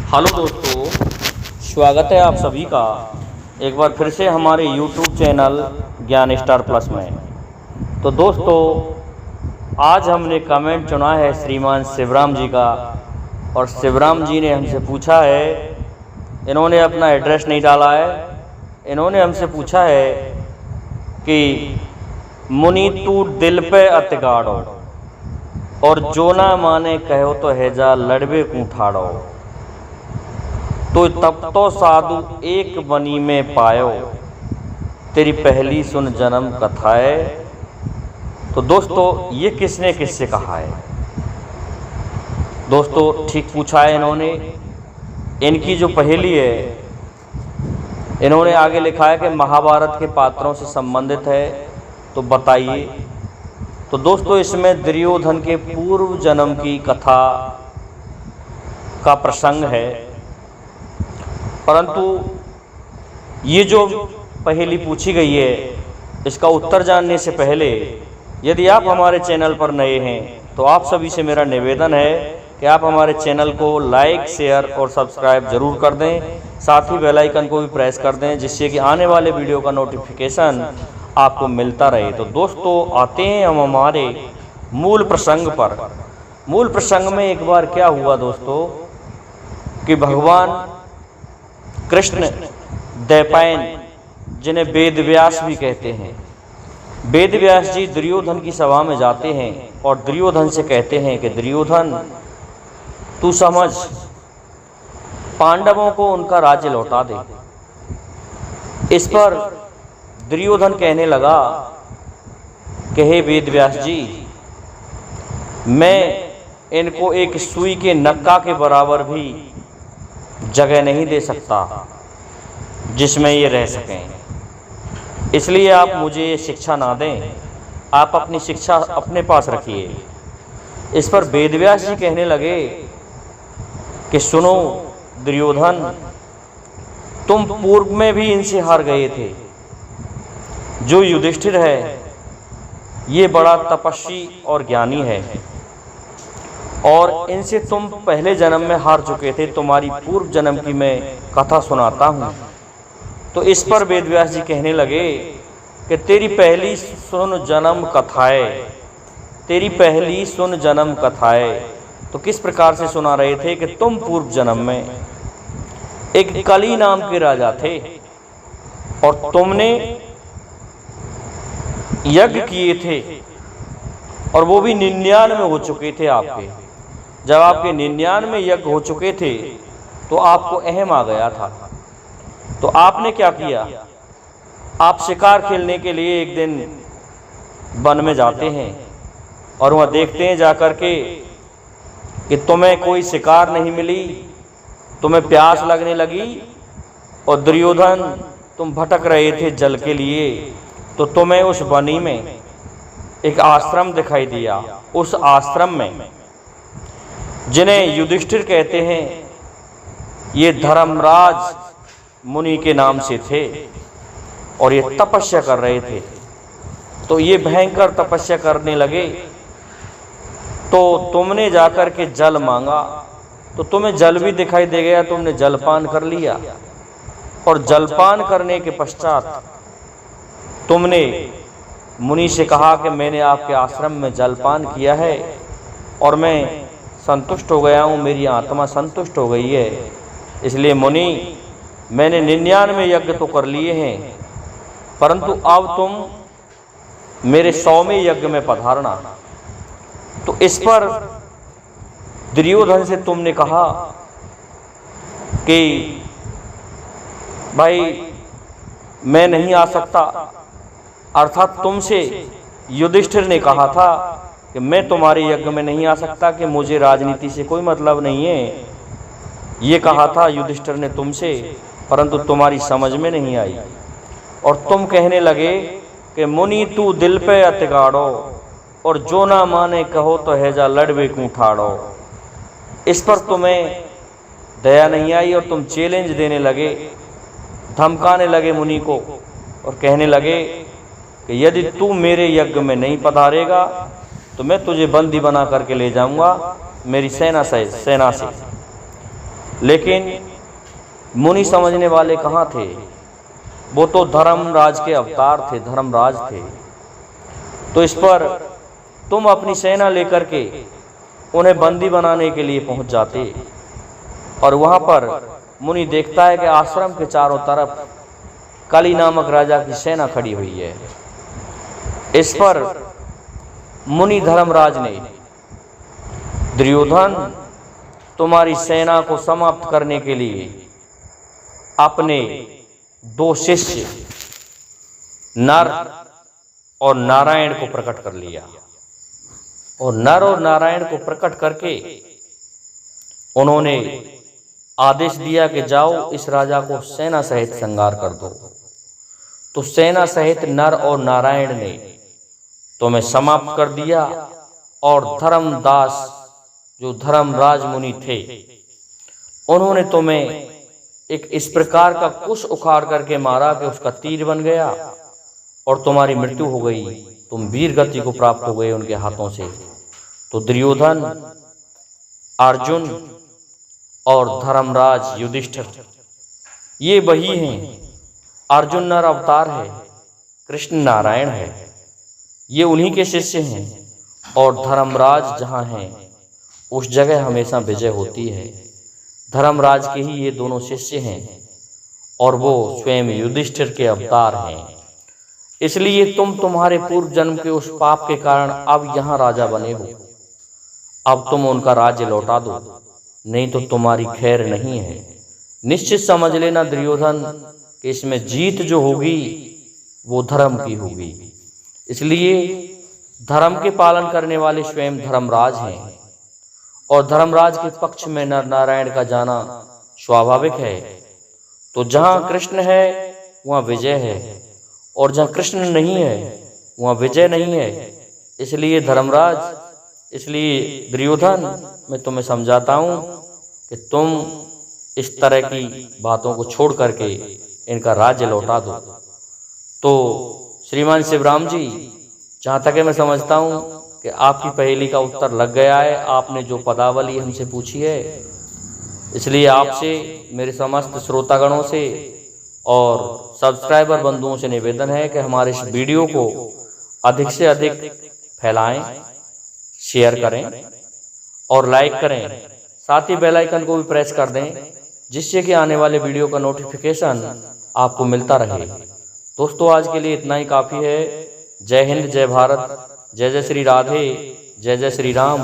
Hello दोस्तों, स्वागत है आप सभी का एक बार फिर से हमारे YouTube चैनल ज्ञान स्टार प्लस में। तो दोस्तों, आज हमने कमेंट चुना है श्रीमान शिवराम जी का, और शिवराम जी ने हमसे पूछा है, इन्होंने अपना एड्रेस नहीं डाला है, इन्होंने हमसे पूछा है कि मुनि तू दिल पे अतिगाड़ो और जो ना माने कहो तो हैजा लड़बे कूं ठाड़ो, तो तब तो साधु एक बनी में पायो, तेरी पहली सुन जन्म कथाए। तो दोस्तों, ये किसने किससे कहा है? दोस्तों, ठीक पूछा है इन्होंने। इनकी जो पहेली है, इन्होंने आगे लिखा है कि महाभारत के पात्रों से संबंधित है, तो बताइए। तो दोस्तों, इसमें दुर्योधन के पूर्व जन्म की कथा का प्रसंग है, परंतु ये जो पहेली पूछी गई है, इसका उत्तर जानने से पहले यदि आप हमारे चैनल पर नए हैं तो आप सभी से मेरा निवेदन है कि आप हमारे चैनल को लाइक, शेयर और सब्सक्राइब जरूर कर दें। साथ ही बेल आइकन को भी प्रेस कर दें, जिससे कि आने वाले वीडियो का नोटिफिकेशन आपको मिलता रहे। तो दोस्तों, आते हैं हम हमारे मूल प्रसंग पर। मूल प्रसंग में एक बार क्या हुआ दोस्तों कि भगवान कृष्ण दैपायन, जिन्हें वेद व्यास भी कहते हैं, वेद व्यास जी दुर्योधन की सभा में जाते हैं और दुर्योधन से कहते हैं कि दुर्योधन, तू समझ, पांडवों को उनका राज्य लौटा दे। इस पर दुर्योधन कहने लगा कि हे वेद व्यास जी, मैं इनको एक सुई के नक्का के बराबर भी जगह नहीं दे सकता जिसमें ये रह सकें, इसलिए आप मुझे ये शिक्षा ना दें, आप अपनी शिक्षा अपने पास रखिए। इस पर वेदव्यास जी कहने लगे कि सुनो दुर्योधन, तुम पूर्व में भी इनसे हार गए थे। जो युधिष्ठिर है, ये बड़ा तपस्वी और ज्ञानी है, और इनसे तुम पहले जन्म में हार चुके थे। तुम्हारी पूर्व जन्म की मैं कथा सुनाता हूँ। तो इस पर वेदव्यास जी कहने लगे कि तेरी पहली सुन जन्म कथाए, तेरी पहली सुन जन्म कथाए। तो किस प्रकार से सुना रहे थे कि तुम पूर्व जन्म में एक कली नाम के राजा थे, और तुमने यज्ञ किए थे, और वो भी 99 हो चुके थे आपके। जब आपके 99 यज्ञ हो चुके थे तो आपको अहम आ गया था। तो आपने क्या किया? आप शिकार खेलने के लिए एक दिन वन में जाते हैं और वहाँ देखते हैं जाकर के कि तुम्हें कोई शिकार नहीं मिली, तुम्हें प्यास लगने लगी, और दुर्योधन तुम भटक रहे थे जल के लिए। तो तुम्हें उस वनी में एक आश्रम दिखाई दिया। उस आश्रम में, जिन्हें युधिष्ठिर कहते हैं, ये धर्मराज मुनि के नाम से थे, और ये तपस्या कर रहे थे। तो ये भयंकर तपस्या करने लगे। तो तुमने जाकर के जल मांगा, तो तुम्हें जल भी दिखाई दे गया, तुमने जलपान कर लिया, और जलपान करने के पश्चात तुमने मुनि से कहा कि मैंने आपके आश्रम में जलपान किया है और मैं संतुष्ट हो गया हूँ, मेरी आत्मा संतुष्ट हो गई है। इसलिए मुनि, मैंने 99 यज्ञ तो कर लिए हैं, परंतु अब तुम मेरे 100वें यज्ञ में पधारना। तो इस पर दुर्योधन से तुमने कहा कि भाई मैं नहीं आ सकता, अर्थात तुमसे युधिष्ठिर ने कहा था कि मैं तुम्हारे यज्ञ में नहीं आ सकता, कि मुझे राजनीति से कोई मतलब नहीं है, ये कहा था युधिष्ठिर ने तुमसे, परंतु तुम्हारी समझ में नहीं आई, और तुम कहने लगे कि मुनि तू दिल पे अतिगाड़ो और जो ना माने कहो तो हैजा लड़बे कूं ठाड़ो। इस पर तुम्हें दया नहीं आई और तुम चैलेंज देने लगे, धमकाने लगे मुनि को, और कहने लगे कि यदि तू मेरे यज्ञ में नहीं पधारेगा तो मैं तुझे बंदी बना करके ले जाऊंगा मेरी सेना से। लेकिन मुनि समझने वाले कहाँ थे? वो तो धर्मराज के अवतार थे, धर्मराज थे। तो इस पर तुम अपनी सेना लेकर के उन्हें बंदी बनाने के लिए पहुंच जाते, और वहां पर मुनि देखता है कि आश्रम के चारों तरफ कली नामक राजा की सेना खड़ी हुई है। इस पर मुनि धर्मराज ने, दुर्योधन तुम्हारी सेना को समाप्त करने के लिए अपने 2 शिष्य नर और नारायण को प्रकट कर लिया, और नर और नारायण को प्रकट करके उन्होंने आदेश दिया कि जाओ इस राजा को सेना सहित संहार कर दो। तो सेना सहित नर और नारायण ने तुम्हें समाप्त कर दिया, और धर्मदास जो धर्मराज मुनि थे उन्होंने तुम्हें एक इस प्रकार का कुश उखाड़ करके मारा कि उसका तीर बन गया और तुम्हारी मृत्यु हो गई, तुम वीर गति को प्राप्त हो गए उनके हाथों से। तो दुर्योधन, अर्जुन और धर्मराज युधिष्ठिर ये वही हैं। अर्जुन नर अवतार है, कृष्ण नारायण है, ये उन्हीं के शिष्य हैं, और धर्मराज जहाँ हैं उस जगह हमेशा विजय होती है। धर्मराज के ही ये दोनों शिष्य हैं, और वो स्वयं युधिष्ठिर के अवतार हैं। इसलिए तुम्हारे पूर्व जन्म के उस पाप के कारण अब यहाँ राजा बने हो। अब तुम उनका राज्य लौटा दो, नहीं तो तुम्हारी खैर नहीं है। निश्चित समझ लेना दुर्योधन कि इसमें जीत जो होगी वो धर्म की होगी। इसलिए धर्म के पालन करने वाले स्वयं धर्मराज हैं, और धर्मराज के पक्ष में नर नारायण का जाना स्वाभाविक है। तो जहाँ कृष्ण है वहाँ विजय है, और जहाँ कृष्ण नहीं है वहाँ विजय नहीं है। इसलिए धर्मराज, इसलिए दुर्योधन, मैं तुम्हें समझाता हूँ कि तुम इस तरह की बातों को छोड़ करके इनका राज्य लौटा दो। तो श्रीमान शिवराम जी, जहाँ तक मैं समझता हूँ कि आपकी पहेली का उत्तर लग गया है। आपने जो पदावली हमसे पूछी है, इसलिए आपसे, मेरे समस्त श्रोतागणों से और सब्सक्राइबर बंधुओं से निवेदन है कि हमारे इस वीडियो को अधिक से अधिक फैलाएं, शेयर करें और लाइक करें। साथ ही बेल आइकन को भी प्रेस कर दें, जिससे कि आने वाले वीडियो का नोटिफिकेशन आपको मिलता रहे। दोस्तों, आज के लिए इतना ही काफ़ी है। जय हिंद, जय भारत, जय जय श्री राधे, जय जय श्री राम।